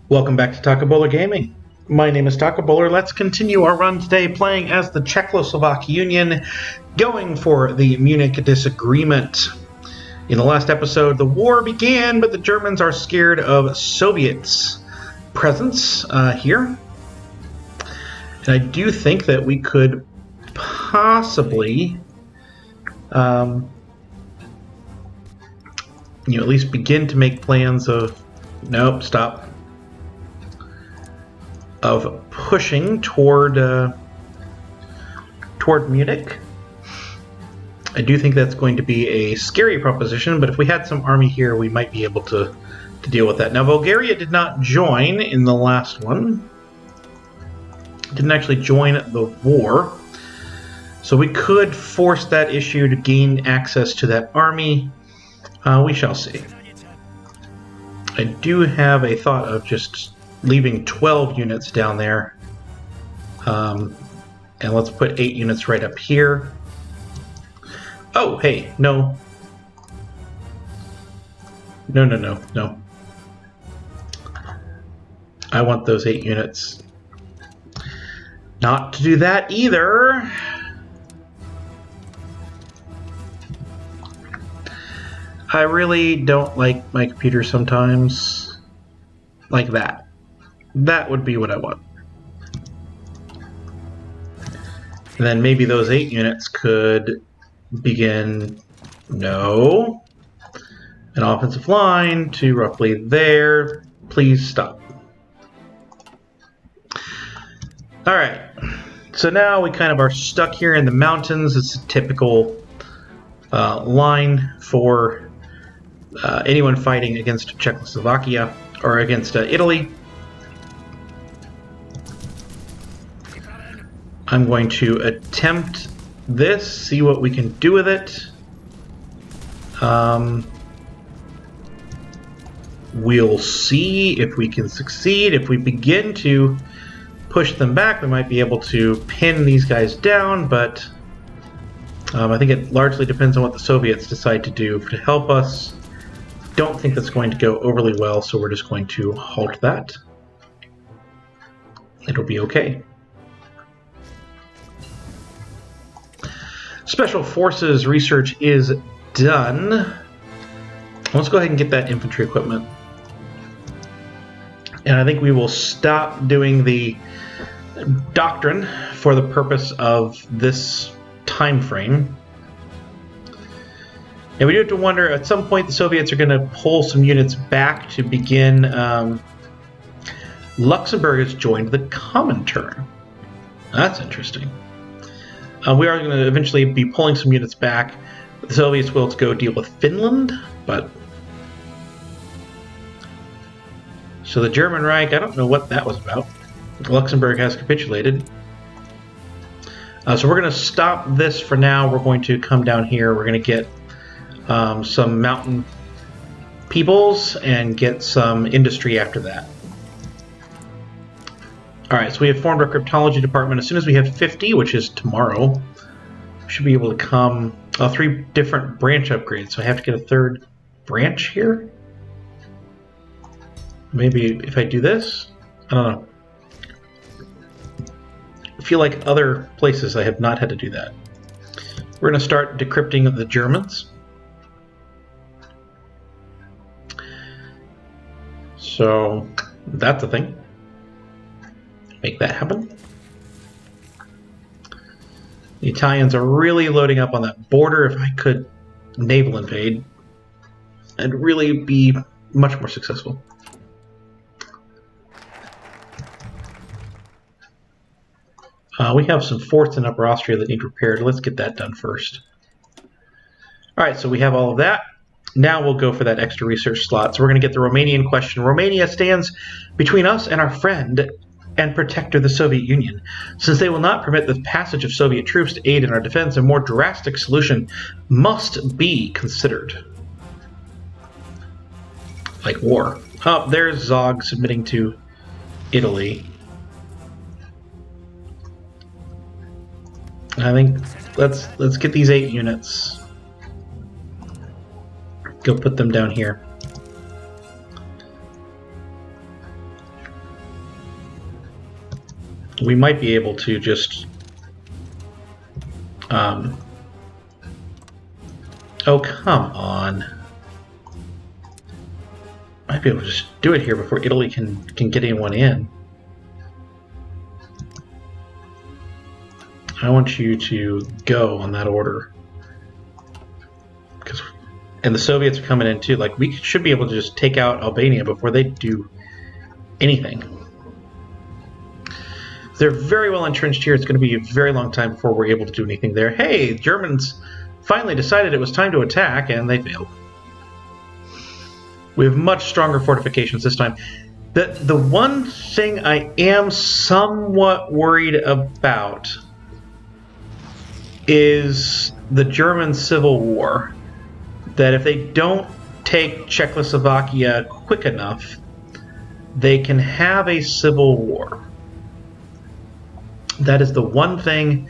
Welcome back to Taco Bowler Gaming. My name is Taco Bowler. Let's continue our run today playing as the Czechoslovakia Union, going for the Munich Disagreement. In the last episode, the war began, but the Germans are scared of Soviets' presence here. And I do think that we could possibly at least begin to make plans of... Nope, stop. Of pushing toward Munich. I do think that's going to be a scary proposition, but if we had some army here, we might be able to deal with that. Now, Bulgaria did not join in the last one. Didn't actually join the war. So we could force that issue to gain access to that army. We shall see. I do have a thought of just leaving 12 units down there. And let's put 8 units right up here. Oh, hey, no. No. I want those 8 units. Not to do that either. I really don't like my computer sometimes. Like that. That would be what I want. And then maybe those 8 units could begin... No. An offensive line to roughly there. Please stop. Alright. So now we kind of are stuck here in the mountains. It's a typical line for anyone fighting against Czechoslovakia or against Italy. I'm going to attempt this, see what we can do with it. We'll see if we can succeed. If we begin to push them back, we might be able to pin these guys down, but I think it largely depends on what the Soviets decide to do to help us. Don't think that's going to go overly well, so we're just going to halt that. It'll be okay. Special Forces research is done. Let's go ahead and get that infantry equipment. And I think we will stop doing the doctrine for the purpose of this time frame. And we do have to wonder, at some point the Soviets are going to pull some units back to begin... Luxembourg has joined the Comintern. That's interesting. We are going to eventually be pulling some units back. The Soviets will go deal with Finland, but... So the German Reich, I don't know what that was about. Luxembourg has capitulated. So we're going to stop this for now. We're going to come down here. We're going to get some mountain peoples and get some industry after that. Alright, so we have formed our cryptology department. As soon as we have 50, which is tomorrow, we should be able to come... 3 different branch upgrades, so I have to get a 3rd branch here? Maybe if I do this? I don't know. I feel like other places I have not had to do that. We're going to start decrypting the Germans. So, that's a thing. Make that happen. The Italians are really loading up on that border. If I could naval invade, I'd really be much more successful. We have some forts in Upper Austria that need repaired. Let's get that done first. Alright, so we have all of that. Now we'll go for that extra research slot. So we're going to get the Romanian question. Romania stands between us and our friend and protector, the Soviet Union. Since they will not permit the passage of Soviet troops to aid in our defense, a more drastic solution must be considered. Like war. Oh, there's Zog submitting to Italy. I think let's get these 8 units. Go put them down here. we might be able to just... oh, come on. Might be able to just do it here before Italy can get anyone in. I want you to go on that order. And the Soviets are coming in too. Like, we should be able to just take out Albania before they do anything. They're very well entrenched here. It's going to be a very long time before we're able to do anything there. Hey, Germans finally decided it was time to attack, and they failed. We have much stronger fortifications this time. The one thing I am somewhat worried about is the German Civil War. That if they don't take Czechoslovakia quick enough, they can have a civil war. That is the one thing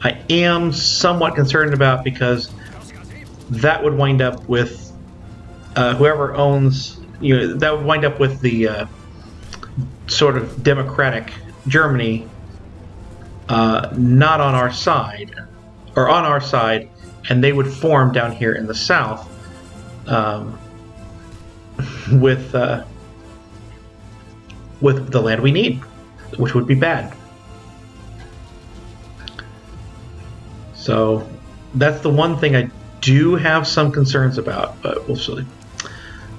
I am somewhat concerned about, because that would wind up with whoever owns, that would wind up with the sort of democratic Germany not on our side, or on our side, and they would form down here in the south with the land we need, which would be bad. So that's the one thing I do have some concerns about, but we'll see.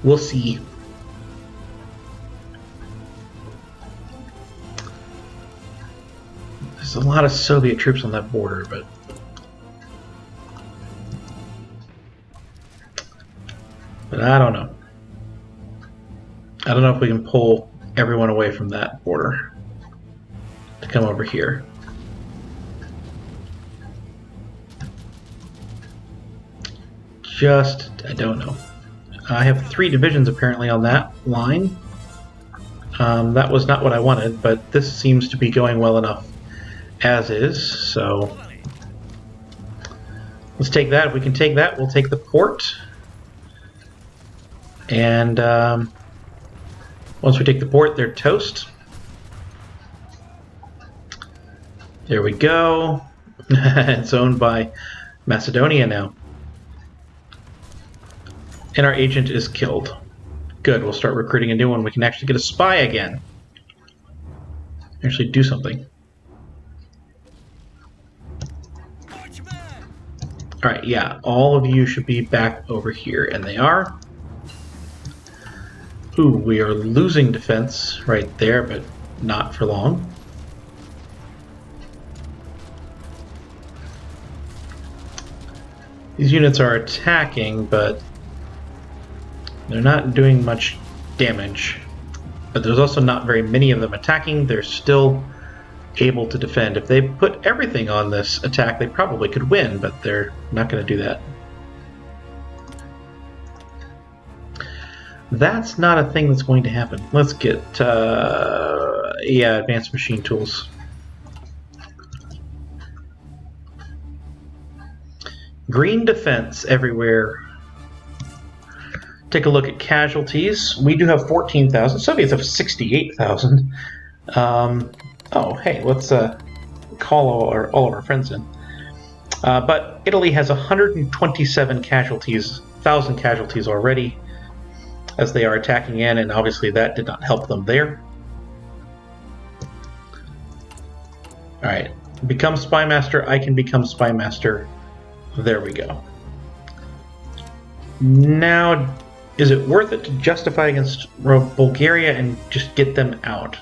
We'll see. There's a lot of Soviet troops on that border, but I don't know. I don't know if we can pull everyone away from that border to come over here. I don't know. I have 3 divisions apparently on that line. That was not what I wanted, but this seems to be going well enough as is, so let's take that. If we can take that, we'll take the port. And once we take the port, they're toast. There we go. It's owned by Macedonia now. And our agent is killed. Good, we'll start recruiting a new one. We can actually get a spy again. Actually do something. Alright, yeah, all of you should be back over here, and they are. Ooh, we are losing defense right there, but not for long. These units are attacking, but they're not doing much damage. But there's also not very many of them attacking. They're still able to defend. If they put everything on this attack, they probably could win, but they're not going to do that. That's not a thing that's going to happen. Let's get, yeah, advanced machine tools. Green defense everywhere. Take a look at casualties. We do have 14,000. Soviets have 68,000. Oh, hey, let's call all of our friends in. But Italy has 127 casualties, 1,000 casualties already, as they are attacking in, and obviously that did not help them there. Alright, become spy master. I can become spy master. There we go. Now, is it worth it to justify against Bulgaria and just get them out?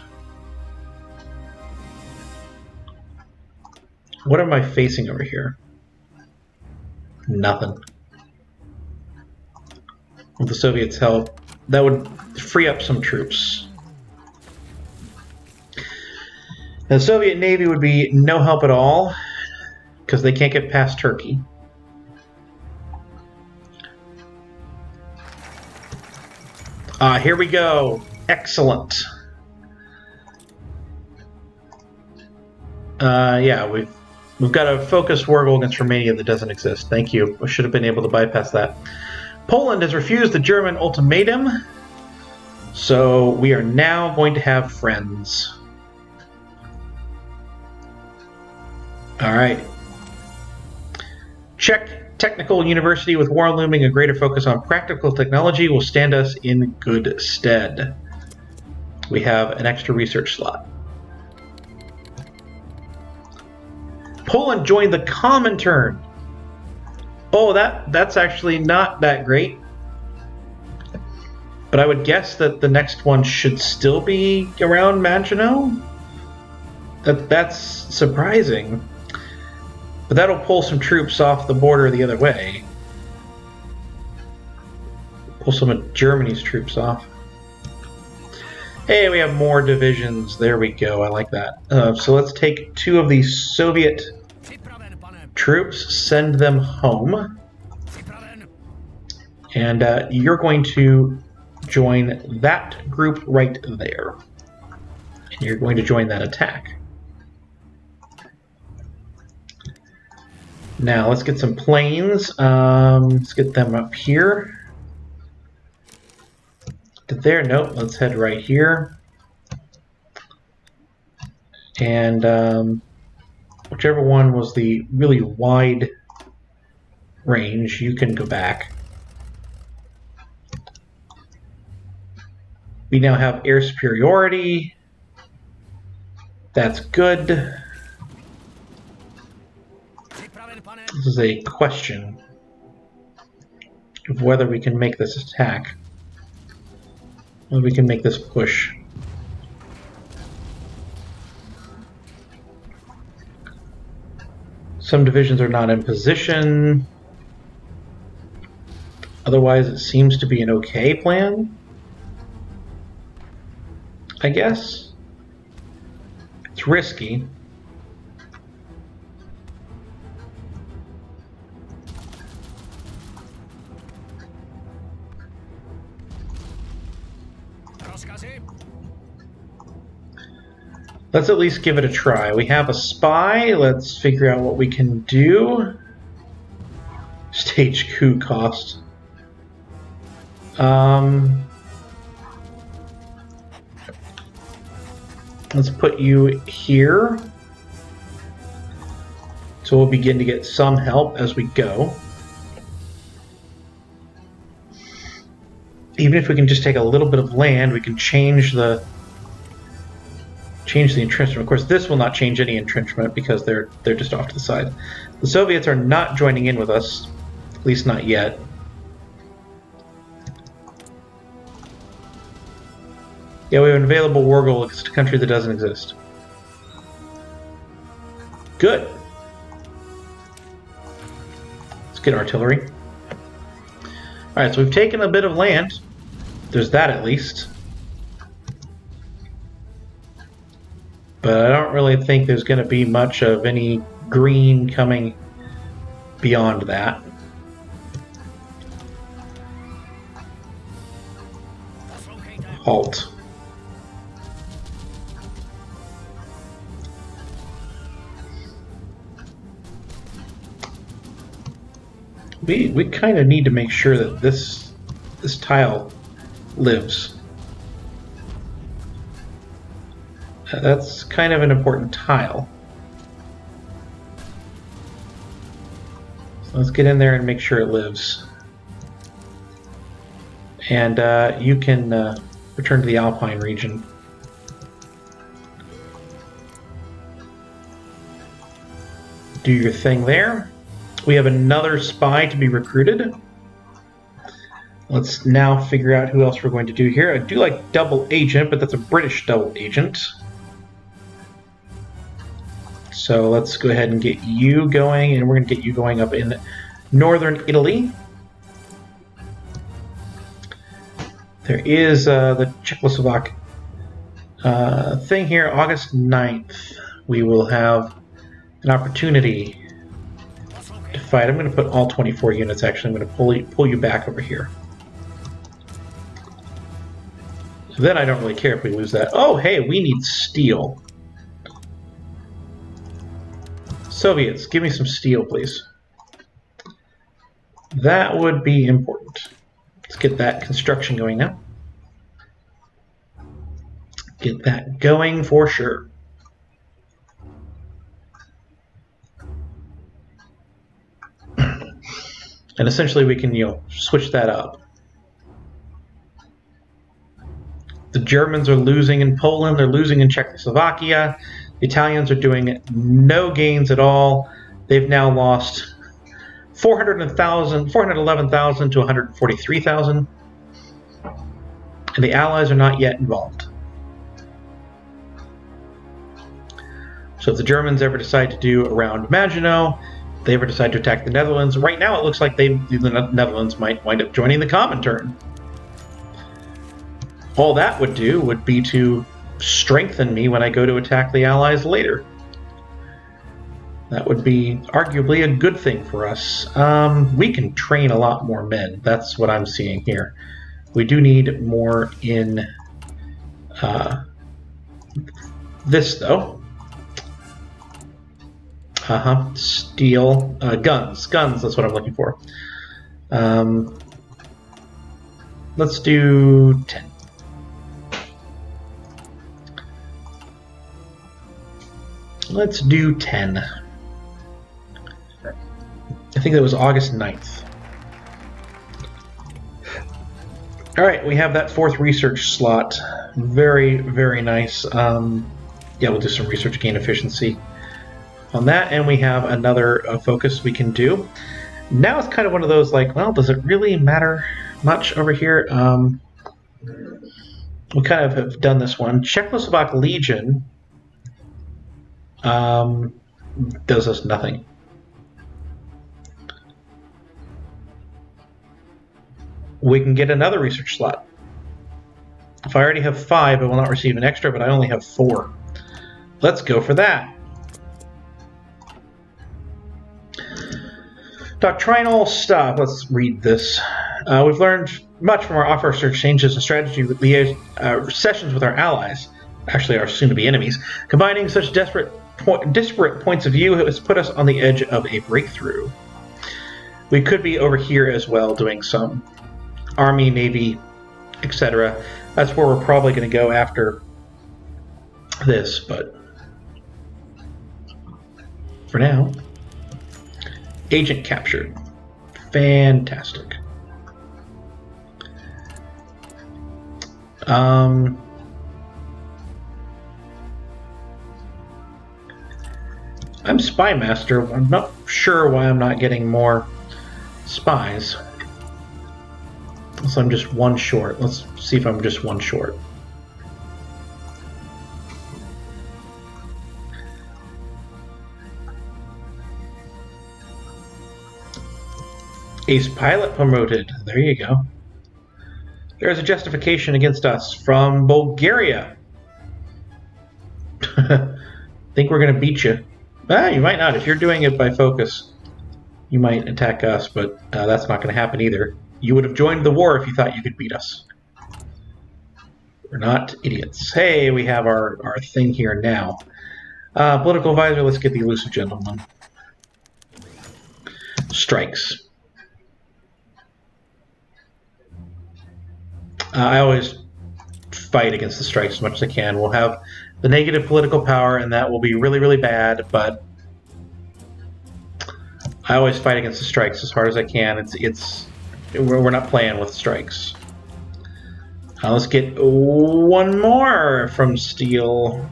What am I facing over here? Nothing. With the Soviets' help, that would free up some troops. The Soviet Navy would be no help at all, because they can't get past Turkey. Here we go. Excellent. Yeah, we've got a focused war goal against Romania that doesn't exist. Thank you. I should have been able to bypass that. Poland has refused the German ultimatum, so we are now going to have friends. All right. Czech Technical University, with war looming, a greater focus on practical technology will stand us in good stead. We have an extra research slot. Poland joined the Comintern. Oh, that's actually not that great. But I would guess that the next one should still be around Maginot. That's surprising. But that'll pull some troops off the border the other way. Pull some of Germany's troops off. Hey, we have more divisions. There we go. I like that. So let's take 2 of these Soviet troops, send them home. And you're going to join that group right there. And you're going to join that attack. Now, let's get some planes. Let's get them up here. To there, nope, let's head right here. And whichever one was the really wide range, you can go back. We now have air superiority. That's good. This is a question of whether we can make this attack. Whether we can make this push. Some divisions are not in position. Otherwise, it seems to be an okay plan, I guess. It's risky. Let's at least give it a try. We have a spy. Let's figure out what we can do. Stage coup cost. Let's put you here. So we'll begin to get some help as we go. Even if we can just take a little bit of land, we can change the entrenchment. Of course, this will not change any entrenchment because they're just off to the side. The Soviets are not joining in with us, at least not yet. Yeah, we have an available war goal against a country that doesn't exist. Good. Let's get artillery. Alright, so we've taken a bit of land. There's that at least. But I don't really think there's going to be much of any green coming beyond that. Halt. We kind of need to make sure that this tile lives. That's kind of an important tile. So let's get in there and make sure it lives. And you can return to the Alpine region. Do your thing there. We have another spy to be recruited. Let's now figure out who else we're going to do here. I do like double agent, but that's a British double agent. So let's go ahead and get you going, and we're going to get you going up in northern Italy. There is the Czechoslovakia thing here, August 9th. We will have an opportunity to fight. I'm going to put all 24 units, actually. I'm going to pull you back over here. Then I don't really care if we lose that. Oh, hey, we need steel. Soviets, give me some steel, please. That would be important. Let's get that construction going now. Get that going for sure. And essentially we can, switch that up. The Germans are losing in Poland, they're losing in Czechoslovakia. The Italians are doing no gains at all. They've now lost 411,000 to 143,000. And the Allies are not yet involved. So if the Germans ever decide to do a round Maginot, if they ever decide to attack the Netherlands, right now it looks like the Netherlands might wind up joining the Comintern. All that would do would be to strengthen me when I go to attack the Allies later. That would be arguably a good thing for us. We can train a lot more men. That's what I'm seeing here. We do need more in this, though. Steel. Guns. Guns, that's what I'm looking for. Let's do 10. Let's do 10. I think that was August 9th. Alright, we have that 4th research slot. Very, very nice. Yeah, we'll do some research gain efficiency on that, and we have another focus we can do. Now it's kind of one of those like, well, does it really matter much over here? We kind of have done this one. Czechoslovak Legion does us nothing. We can get another research slot. If I already have 5, I will not receive an extra, but I only have 4. Let's go for that. Doctrinal stuff. Let's read this. We've learned much from our officer exchanges and strategy with sessions with our allies, actually our soon-to-be enemies. Combining such disparate points of view has put us on the edge of a breakthrough. We could be over here as well doing some Army, Navy, etc. That's where we're probably going to go after this, but for now, agent captured. Fantastic. I'm Spy Master. I'm not sure why I'm not getting more spies. So I'm just 1 short. Let's see if I'm just 1 short. Ace pilot promoted. There you go. There's a justification against us from Bulgaria. Think we're going to beat you. You might not. If you're doing it by focus, you might attack us, but that's not going to happen either. You would have joined the war if you thought you could beat us. We're not idiots. Hey, we have our thing here now. Political advisor, let's get the elusive gentleman. Strikes. I always fight against the strikes as much as I can. We'll have the negative political power, and that will be really, really bad, but I always fight against the strikes as hard as I can. We're not playing with strikes. Let's get 1 more from Steel.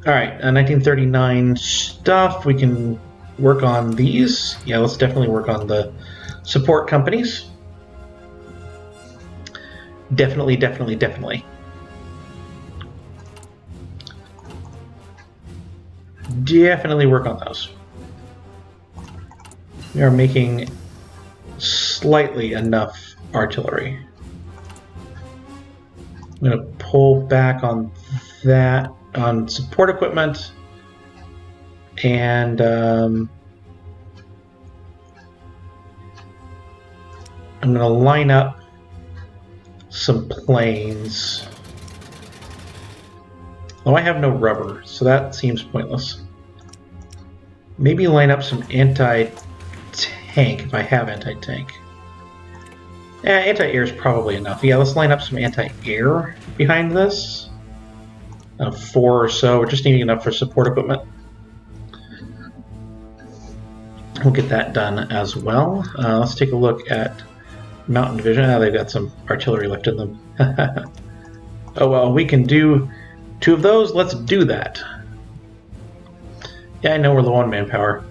Alright, 1939 stuff. We can work on these. Yeah, let's definitely work on the support companies. Definitely, definitely, definitely. Definitely work on those. We are making slightly enough artillery. I'm going to pull back on that, on support equipment, and I'm going to line up some planes. Oh, I have no rubber, so that seems pointless. Maybe line up some anti-tank if I have anti-tank. Yeah, anti-air is probably enough. Yeah, let's line up some anti-air behind this. 4 or so. We're just needing enough for support equipment. We'll get that done as well. Let's take a look at Mountain Division. Oh, they've got some artillery left in them. Oh well, we can do 2 of those. Let's do that. Yeah, I know we're low on manpower.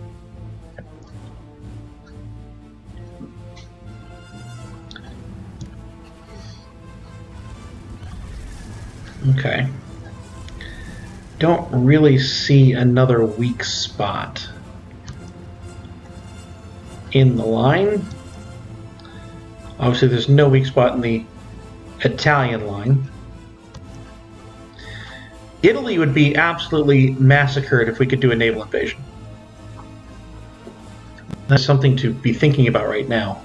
Okay. Don't really see another weak spot in the line. Obviously, there's no weak spot in the Italian line. Italy would be absolutely massacred if we could do a naval invasion. That's something to be thinking about right now.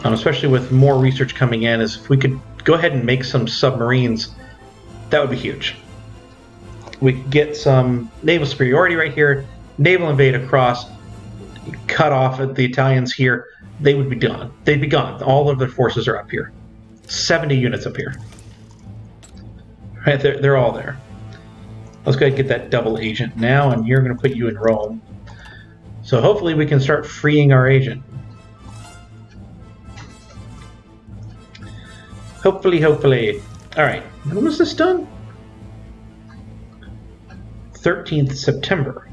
Especially with more research coming in, is if we could go ahead and make some submarines, that would be huge. We could get some naval superiority right here, naval invade across, cut off at the Italians here, they would be gone. They'd be gone. All of their forces are up here. 70 units up here. Right, they're all there. Let's go ahead and get that double agent now, and you're going to put you in Rome. So hopefully we can start freeing our agent. Hopefully. Alright, when was this done? 13th September.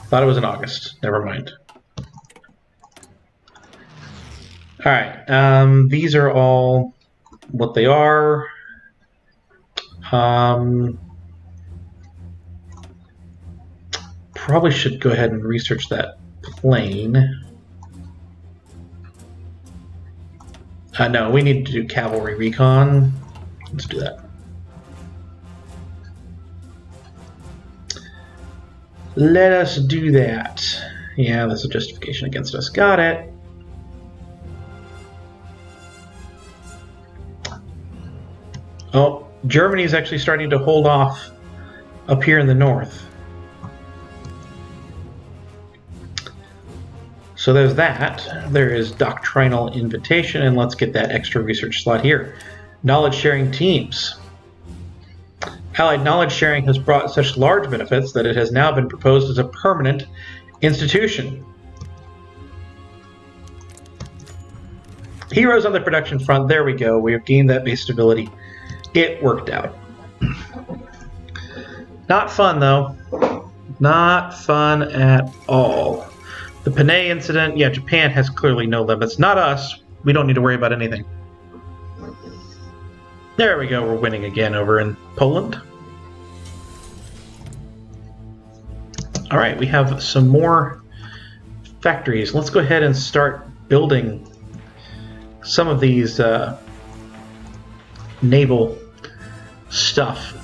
Thought it was in August. Never mind. Alright, these are all what they are. Probably should go ahead and research that plane. No, we need to do cavalry recon. Let's do that. Let us do that. Yeah, that's a justification against us. Got it. Oh, Germany is actually starting to hold off up here in the north. So there's that. There is doctrinal invitation, and let's get that extra research slot here. Knowledge sharing teams. Allied knowledge sharing has brought such large benefits that it has now been proposed as a permanent institution. Heroes on the production front. There we go. We have gained that base stability. It worked out. Not fun, though. Not fun at all. The Panay incident, yeah, Japan has clearly no limits. Not us. We don't need to worry about anything. There we go. We're winning again over in Poland. All right, we have some more factories. Let's go ahead and start building some of these naval stuff.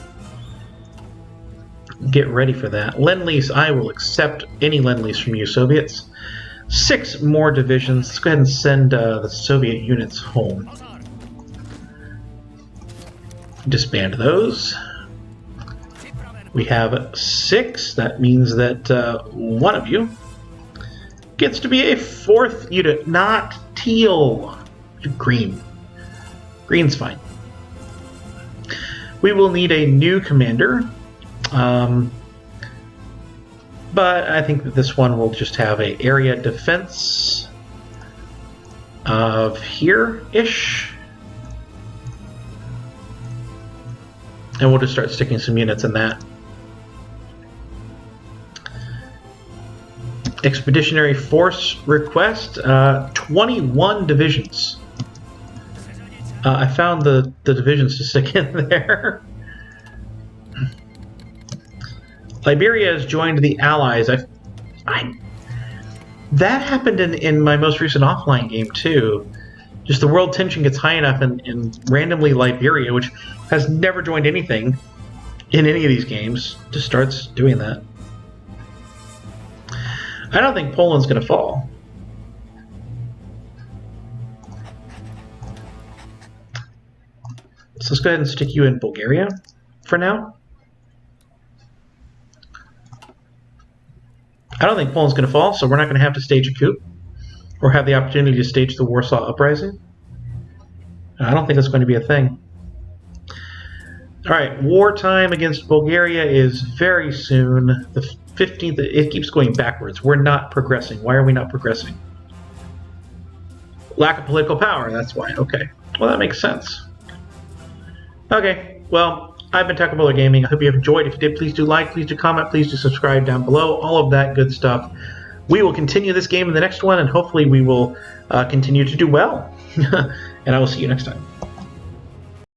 Get ready for that. Lend-Lease, I will accept any Lend-Lease from you, Soviets. 6 more divisions. Let's go ahead and send the Soviet units home. Disband those. We have 6. That means that one of you gets to be a 4th unit, not teal. Green. Green's fine. We will need a new commander. But I think that this one will just have a area defense of here-ish. And we'll just start sticking some units in that. Expeditionary Force request, 21 divisions. I found the divisions to stick in there. Liberia has joined the Allies. That happened in my most recent offline game too. Just the world tension gets high enough, and randomly Liberia, which has never joined anything in any of these games, just starts doing that. I don't think Poland's going to fall. So let's go ahead and stick you in Bulgaria for now. I don't think Poland's going to fall, so we're not going to have to stage a coup or have the opportunity to stage the Warsaw Uprising. I don't think that's going to be a thing. All right, wartime against Bulgaria is very soon. The 15th, it keeps going backwards. We're not progressing. Why are we not progressing? Lack of political power, that's why. Okay. Well, that makes sense. Okay, well, I've been Taco Gaming. I hope you have enjoyed. If you did, please do like, please do comment, please do subscribe down below. All of that good stuff. We will continue this game in the next one, and hopefully we will continue to do well. And I will see you next time.